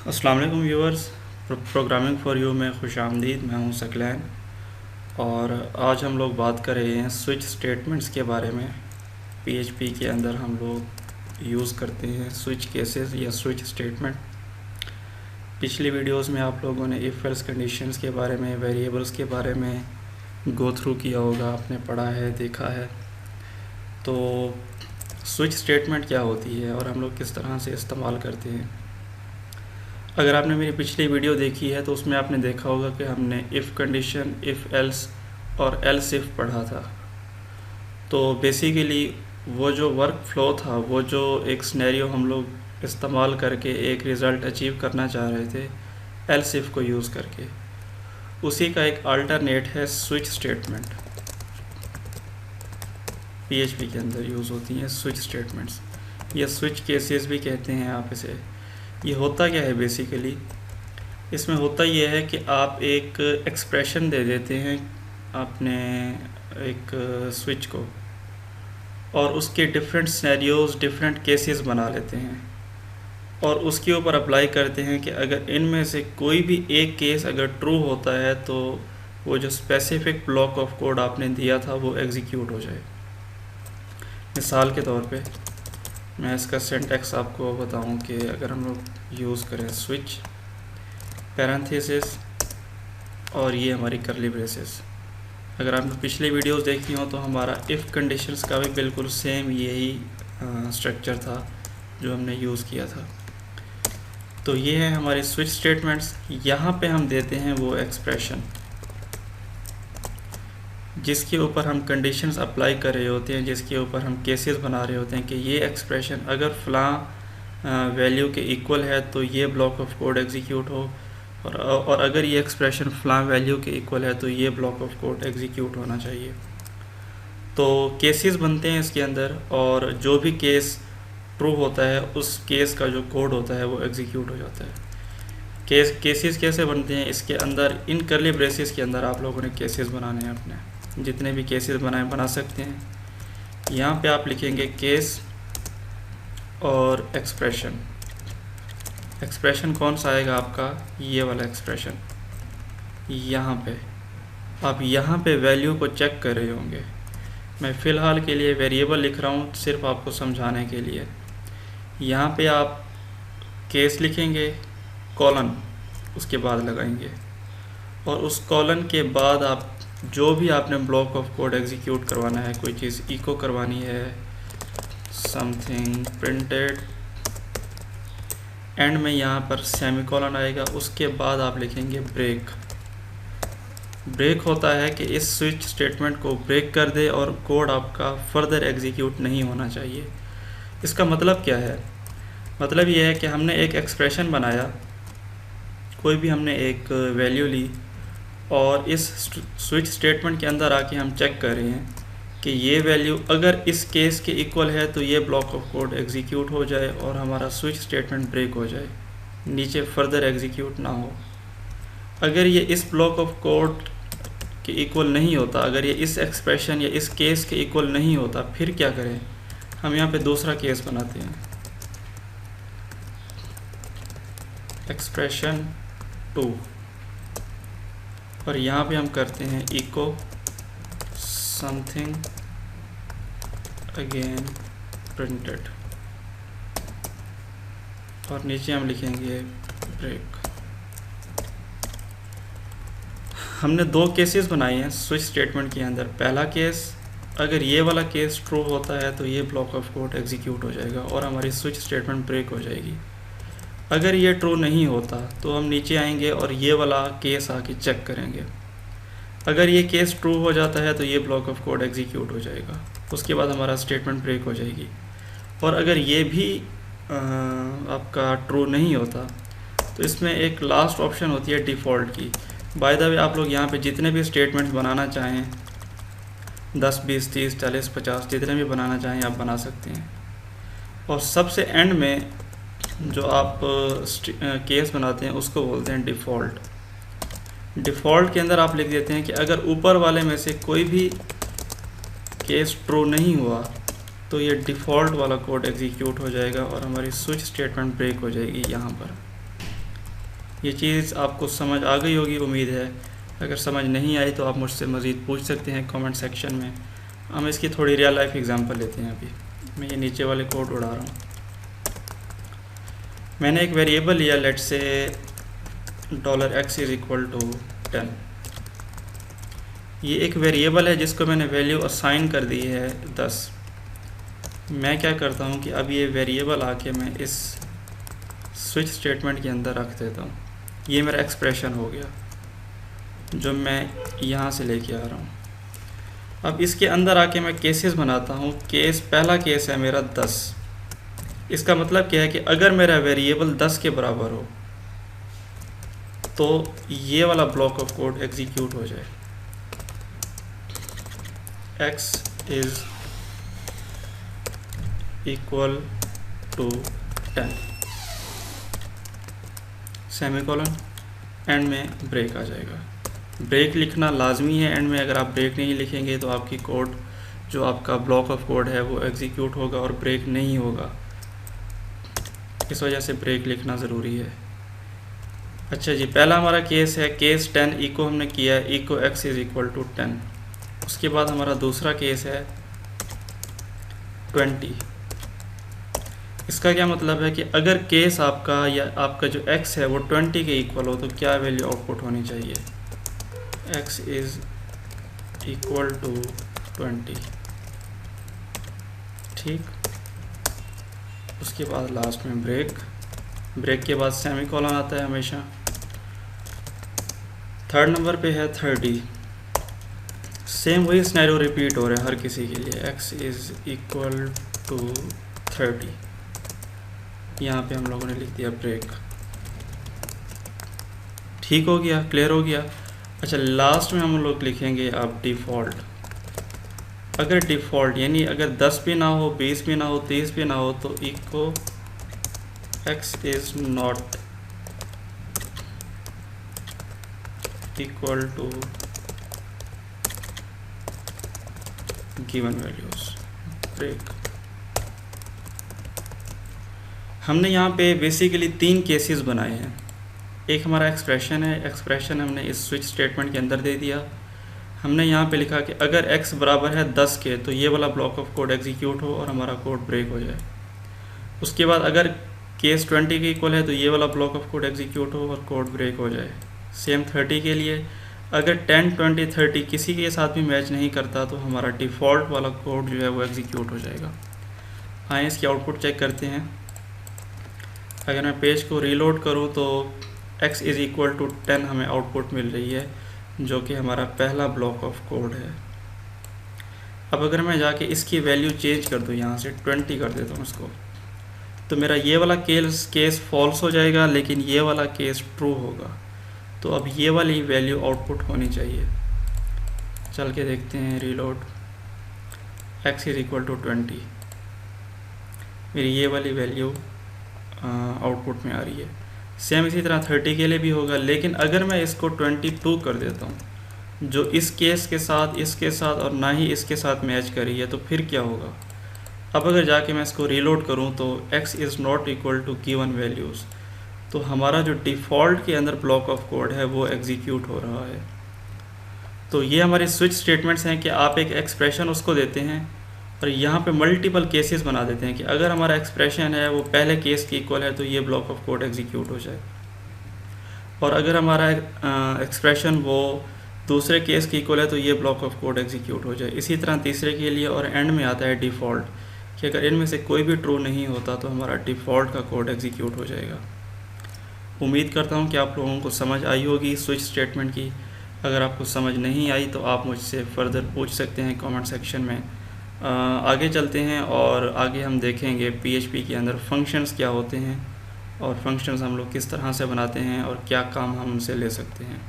अस्सलाम वालेकुम viewers. Programming for you में खुश आमदीद। मैं हूं सकलैन और आज हम लोग बात कर रहे हैं स्विच स्टेटमेंट्स के बारे में। पीएचपी के अंदर हम लोग यूज़ करते हैं स्विच केसेस या स्विच स्टेटमेंट। पिछली वीडियोस में आप लोगों ने इफ़ एल्स कंडीशंस के बारे में, वेरिएबल्स के बारे में गो थ्रू किया होगा, आपने पढ़ा है, देखा है। तो स्विच स्टेटमेंट क्या होती है और हम लोग किस तरह से इस्तेमाल करते हैं। अगर आपने मेरी पिछली वीडियो देखी है तो उसमें आपने देखा होगा कि हमने इफ़ कंडीशन, इफ़ एल्स और एल्स इफ़ पढ़ा था। तो बेसिकली वो जो वर्क फ्लो था, वो जो एक सिनेरियो हम लोग इस्तेमाल करके एक रिज़ल्ट अचीव करना चाह रहे थे एल्स इफ़ को यूज़ करके, उसी का एक अल्टरनेट है स्विच स्टेटमेंट। पीएचपी के अंदर यूज़ होती हैं स्विच स्टेटमेंट्स या स्विच केसेस भी कहते हैं आप इसे। ये होता क्या है बेसिकली, इसमें होता ये है कि आप एक एक्सप्रेशन दे देते हैं अपने एक स्विच को और उसके डिफरेंट सिनेरियोज, डिफरेंट केसेस बना लेते हैं और उसके ऊपर अप्लाई करते हैं कि अगर इनमें से कोई भी एक केस अगर ट्रू होता है तो वो जो स्पेसिफिक ब्लॉक ऑफ कोड आपने दिया था वो एग्जीक्यूट हो जाए। मिसाल के तौर पे मैं इसका सिंटैक्स आपको बताऊं कि अगर हम लोग यूज़ करें स्विच पैरेंथेसिस और ये हमारी करली ब्रेसेस। अगर आपने पिछले वीडियोस देखी हो तो हमारा इफ़ कंडीशंस का भी बिल्कुल सेम यही स्ट्रक्चर था जो हमने यूज़ किया था। तो ये है हमारे स्विच स्टेटमेंट्स। यहाँ पे हम देते हैं वो एक्सप्रेशन जिसके ऊपर हम कंडीशंस अप्लाई कर रहे होते हैं, जिसके ऊपर हम केसेस बना रहे होते हैं कि ये एक्सप्रेशन अगर फ़लाँ वैल्यू के इक्वल है तो ये ब्लॉक ऑफ कोड एग्जीक्यूट हो और अगर ये एक्सप्रेशन फ़लाँ वैल्यू के इक्वल है तो ये ब्लॉक ऑफ कोड एग्जीक्यूट होना चाहिए। तो केसेस बनते हैं इसके अंदर और जो भी केस ट्रू होता है उस केस का जो कोड होता है वो एग्जीक्यूट हो जाता है। केसेस कैसे बनते हैं इसके अंदर, इन करली ब्रेसेस के अंदर आप लोगों ने केसेस बनाने हैं अपने, जितने भी केसेस बना सकते हैं। यहाँ पे आप लिखेंगे केस और एक्सप्रेशन। एक्सप्रेशन कौन सा आएगा आपका, ये वाला एक्सप्रेशन। यहाँ पे आप यहाँ पे वैल्यू को चेक कर रहे होंगे। मैं फ़िलहाल के लिए वेरिएबल लिख रहा हूँ सिर्फ आपको समझाने के लिए। यहाँ पे आप केस लिखेंगे, कॉलन उसके बाद लगाएंगे और उस कॉलन के बाद आप जो भी आपने ब्लॉक ऑफ कोड एग्जीक्यूट करवाना है, कोई चीज़ इको करवानी है, समथिंग प्रिंटेड, एंड में यहाँ पर सेमीकोलन आएगा, उसके बाद आप लिखेंगे ब्रेक। ब्रेक होता है कि इस स्विच स्टेटमेंट को ब्रेक कर दे और कोड आपका फर्दर एग्जीक्यूट नहीं होना चाहिए। इसका मतलब क्या है, मतलब ये है कि हमने एक एक्सप्रेशन बनाया, कोई भी हमने एक वैल्यू ली और इस स्विच स्टेटमेंट के अंदर आके हम चेक कर रहे हैं कि ये वैल्यू अगर इस केस के इक्वल है तो ये ब्लॉक ऑफ कोड एग्जीक्यूट हो जाए और हमारा स्विच स्टेटमेंट ब्रेक हो जाए, नीचे फर्दर एग्जीक्यूट ना हो। अगर ये इस ब्लॉक ऑफ कोड के इक्वल नहीं होता, अगर ये इस एक्सप्रेशन या इस केस के इक्वल नहीं होता, फिर क्या करें, हम यहाँ पे दूसरा केस बनाते हैं, एक्सप्रेशन 2, और यहाँ पे हम करते हैं इको समथिंग अगेन प्रिंटेड और नीचे हम लिखेंगे ब्रेक। हमने दो केसेस बनाए हैं स्विच स्टेटमेंट के अंदर। पहला केस, अगर ये वाला केस ट्रू होता है तो ये ब्लॉक ऑफ कोड एग्जीक्यूट हो जाएगा और हमारी स्विच स्टेटमेंट ब्रेक हो जाएगी। अगर ये ट्रू नहीं होता तो हम नीचे आएंगे और ये वाला केस आके चेक करेंगे। अगर ये केस ट्रू हो जाता है तो ये ब्लॉक ऑफ कोड एग्जीक्यूट हो जाएगा, उसके बाद हमारा स्टेटमेंट ब्रेक हो जाएगी। और अगर ये भी आपका ट्रू नहीं होता तो इसमें एक लास्ट ऑप्शन होती है डिफ़ॉल्ट की। बाय द वे आप लोग यहाँ पे जितने भी स्टेटमेंट्स बनाना चाहें, 10, 20, 30, 40, 50 जितने भी बनाना चाहें आप बना सकते हैं। और सबसे एंड में जो आप केस बनाते हैं उसको बोलते हैं डिफ़ॉल्ट। डिफ़ॉल्ट के अंदर आप लिख देते हैं कि अगर ऊपर वाले में से कोई भी केस ट्रू नहीं हुआ तो ये डिफ़ॉल्ट वाला कोड एग्जीक्यूट हो जाएगा और हमारी स्विच स्टेटमेंट ब्रेक हो जाएगी यहाँ पर। ये चीज़ आपको समझ आ गई होगी उम्मीद है। अगर समझ नहीं आई तो आप मुझसे मज़ीद पूछ सकते हैं कमेंट सेक्शन में। हम इसकी थोड़ी रियल लाइफ एग्जांपल लेते हैं। अभी मैं ये नीचे वाले कोड उड़ा रहा हूँ। मैंने एक वेरिएबल लिया, लेट से $x इज़ इक्वल टू 10। ये एक वेरिएबल है जिसको मैंने वैल्यू असाइन कर दी है 10। मैं क्या करता हूँ कि अब ये वेरिएबल आके मैं इस स्विच स्टेटमेंट के अंदर रख देता हूँ। ये मेरा एक्सप्रेशन हो गया जो मैं यहाँ से लेके आ रहा हूँ। अब इसके अंदर आके मैं केसेस बनाता हूँ। पहला केस है मेरा 10। इसका मतलब क्या है कि अगर मेरा वेरिएबल 10 के बराबर हो तो ये वाला ब्लॉक ऑफ कोड एग्जीक्यूट हो जाए। x is equal to 10 semicolon, end में ब्रेक आ जाएगा। ब्रेक लिखना लाजमी है एंड में। अगर आप ब्रेक नहीं लिखेंगे तो आपकी कोड, जो आपका ब्लॉक ऑफ कोड है, वो एग्जीक्यूट होगा और ब्रेक नहीं होगा। इस वजह से ब्रेक लिखना ज़रूरी है। अच्छा जी, पहला हमारा केस है केस 10। इको हमने किया है, echo x is equal to 10। उसके बाद हमारा दूसरा केस है 20। इसका क्या मतलब है कि अगर केस आपका या आपका जो x है वो 20 के इक्वल हो तो क्या वैल्यू आउटपुट होनी चाहिए? x is equal to 20। ठीक। उसके बाद लास्ट में ब्रेक के बाद सेमीकोलन आता है हमेशा। थर्ड नंबर पे है 30। सेम वही सिनेरियो रिपीट हो रहा है हर किसी के लिए। x is equal to 30। यहाँ पे हम लोगों ने लिख दिया ब्रेक। ठीक हो गया, क्लियर हो गया। अच्छा, लास्ट में हम लोग लिखेंगे अब डिफ़ॉल्ट। अगर डिफ़ॉल्ट यानी अगर 10 भी ना हो, 20 भी ना हो, 30 भी ना हो तो echo x is not equal to given values break. हमने यहाँ पे बेसिकली 3 केसेस बनाए हैं। एक हमारा एक्सप्रेशन है, एक्सप्रेशन हमने इस स्विच स्टेटमेंट के अंदर दे दिया। हमने यहाँ पे लिखा कि अगर x बराबर है 10 के तो ये वाला ब्लॉक ऑफ कोड एग्जीक्यूट हो और हमारा कोड ब्रेक हो जाए। उसके बाद अगर केस 20 के इक्वल है तो ये वाला ब्लॉक ऑफ कोड एग्जीक्यूट हो और कोड ब्रेक हो जाए। सेम 30 के लिए अगर 10, 20, 30 किसी के साथ भी मैच नहीं करता तो हमारा डिफ़ॉल्ट वाला कोड जो है वो एग्जीक्यूट हो जाएगा। आइए इसकी आउटपुट चेक करते हैं। अगर मैं पेज को रीलोड करूं तो x इज़ इक्वल टू 10 हमें आउटपुट मिल रही है, जो कि हमारा पहला ब्लॉक ऑफ कोड है। अब अगर मैं जाके इसकी वैल्यू चेंज कर दूं, यहाँ से 20 कर देता हूँ इसको, तो मेरा ये वाला केस फॉल्स हो जाएगा लेकिन ये वाला केस ट्रू होगा। तो अब ये वाली वैल्यू आउटपुट होनी चाहिए। चल के देखते हैं reload. x is equal to 20, मेरी ये वाली वैल्यू आउटपुट में आ रही है। सेम इसी तरह 30 के लिए भी होगा। लेकिन अगर मैं इसको 22 कर देता हूँ, जो इस केस के साथ, इसके साथ और ना ही इसके साथ मैच कर रही है, तो फिर क्या होगा? अब अगर जाके मैं इसको रीलोड करूँ तो x is not equal to given values, तो हमारा जो डिफ़ॉल्ट के अंदर ब्लॉक ऑफ कोड है वो एग्जीक्यूट हो रहा है। तो ये हमारे स्विच स्टेटमेंट्स हैं कि आप एक एक्सप्रेशन उसको देते हैं और यहाँ पे मल्टीपल केसेस बना देते हैं कि अगर हमारा एक्सप्रेशन है वो पहले केस के इक्वल है तो ये ब्लॉक ऑफ कोड एग्जीक्यूट हो जाए, और अगर हमारा एक्सप्रेशन वो दूसरे केस के इक्वल है तो ये ब्लॉक ऑफ कोड एग्जीक्यूट हो जाए। इसी तरह तीसरे के लिए, और एंड में आता है डिफ़ॉल्ट कि अगर इनमें से कोई भी ट्रू नहीं होता तो हमारा डिफ़ॉल्ट का कोड एग्जीक्यूट हो जाएगा। उम्मीद करता हूँ कि आप लोगों को समझ आई होगी स्विच स्टेटमेंट की। अगर आपको समझ नहीं आई तो आप मुझसे फ़र्दर पूछ सकते हैं कमेंट सेक्शन में। आगे चलते हैं और आगे हम देखेंगे PHP के अंदर फंक्शंस क्या होते हैं और फंक्शंस हम लोग किस तरह से बनाते हैं और क्या काम हम उनसे ले सकते हैं।